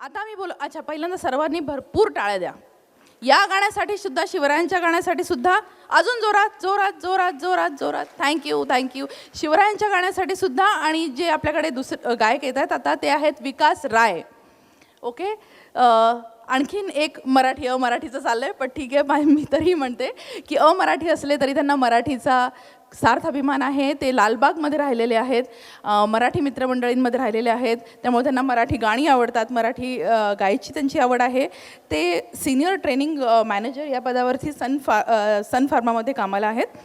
आता मी बोल अच्छा पहिल्यांदा सर्वांनी भरपूर टाळ्या द्या. या गाण्यासाठी सुद्धा, शिवरायांच्या गाण्यासाठी सुद्धा अजून जोरात जोरात जोरात जोरात जोरात. Thank you thank you. शिवरायांच्या गाण्यासाठी सुद्धा. आणि जे आपल्याकडे दुसरे गायक येत आहेत आता ते आहेत विकास राय. ओके. आणखीन एक मराठी अमराठीचं चाललं आहे, पण ठीक आहे, मी तरी म्हणते की अमराठी असले तरी त्यांना मराठीचा सार्थ अभिमान आहे. ते लालबागमध्ये राहिलेले आहेत, मराठी मित्रमंडळींमध्ये राहिलेले आहेत, त्यामुळे त्यांना मराठी गाणी आवडतात, मराठी गायची त्यांची आवड आहे. ते सिनियर ट्रेनिंग मॅनेजर या पदावरती सन फार्मामध्ये कामाला आहेत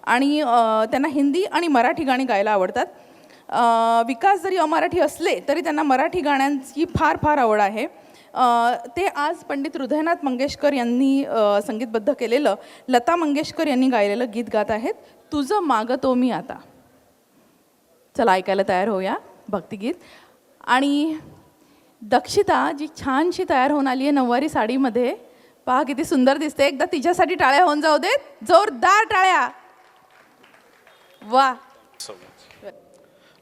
आणि त्यांना हिंदी आणि मराठी गाणी गायला आवडतात. विकास जरी अमराठी असले तरी त्यांना मराठी गाण्यांची फार फार आवड आहे. ते आज पंडित हृदयनाथ मंगेशकर यांनी संगीतबद्ध केलेलं, लता मंगेशकर यांनी गायलेलं गीत गात आहेत, तुझं मागतो मी आता. चला ऐकायला तयार होऊया भक्तिगीत. आणि दक्षिता जी छानशी तयार होऊन आली आहे नऊवारी साडीमध्ये, पहा किती सुंदर दिसते. एकदा तिच्यासाठी टाळ्या होऊन जाऊ देत, जोरदार टाळ्या. वा.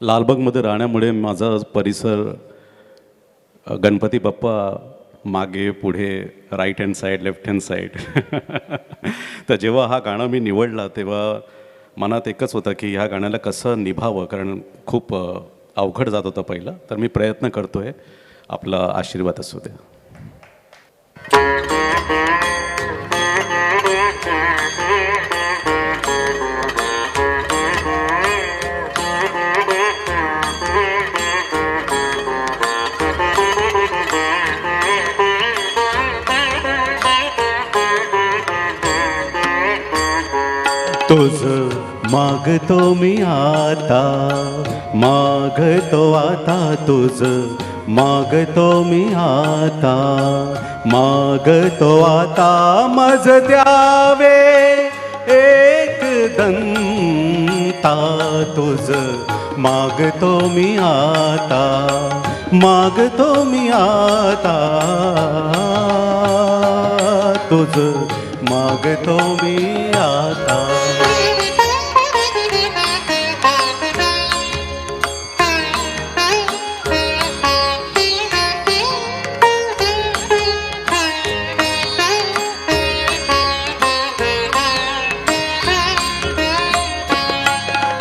लालबागमध्ये राहण्यामुळे माझा परिसर गणपती बाप्पा मागे पुढे, right hand side, left hand side. तर जेव्हा हा गाणं मी निवडला तेव्हा मनात एकच होतं की ह्या गाण्याला कसं निभावं, कारण खूप अवघड जात होतं पहिलं. तर मी प्रयत्न करतो आहे, आपला आशीर्वाद असू द्या. तुझं मागतो मी आता, मागतो आता, तुझं मागतो मी आता, मागतो आता, मज द्यावे एक दंता. तुझं मागतो मी आता, मागतो मी आता, तुझं मागतो मी आता.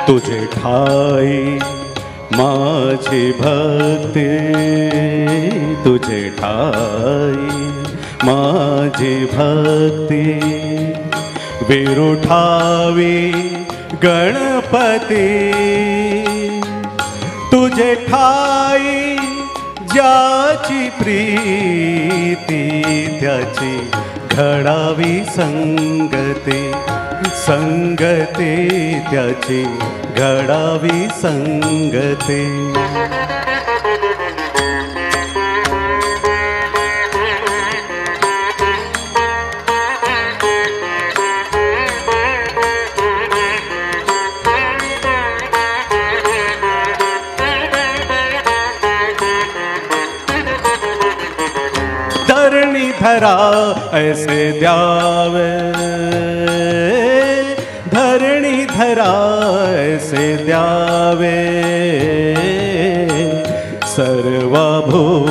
तुझे ठाई माझी भक्ती, तुझे ठाई माझी भक्ती, विरुठावी गणपती. तुझे ठाई ज्याची प्रीती, त्याची घडावी संगती, संगती त्याची घडावी संगती. धरणी धरा ऐसे द्यावे, धरणी धरा ऐसे द्यावे, सर्वभूती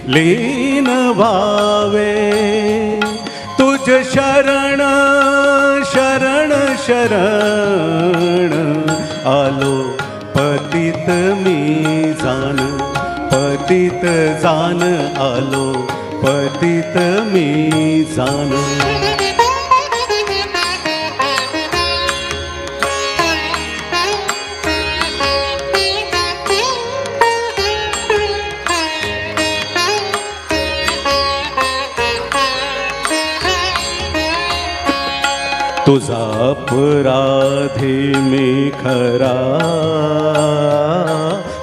लीन व्हावे. तुझ शरण शरण शरण आलो, पतित मी जाण, पतित जाण आलो, पतित मी जाण. तुझा अपराधी मी खरा,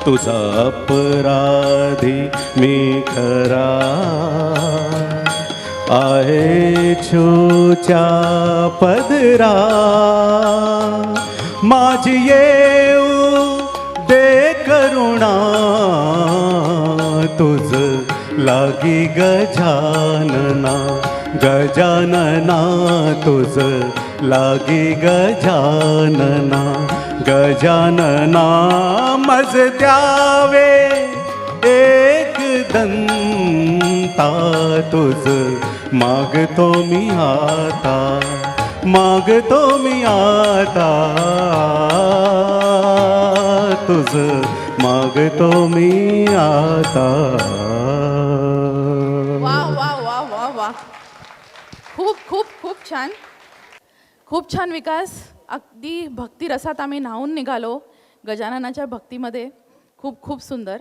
तुझा अपराधी मी खरा, आहे छूच्या पदरा. माझी येऊ दे करुणा, तुझ लागी गजानना, गजानना तुझ लागी गजानना, गजानना मज द्यावे एक वरदंता तुझ मागतो मी आता, मागतो मी आता, तुझ मागतो मी आता. वा वा वा वा वा, खूप खूप खूप छान, खूप छान विकास. अगदी भक्तिरसात आम्ही न्हावून निघालो गजाननाच्या भक्तीमध्ये. खूप खूप सुंदर.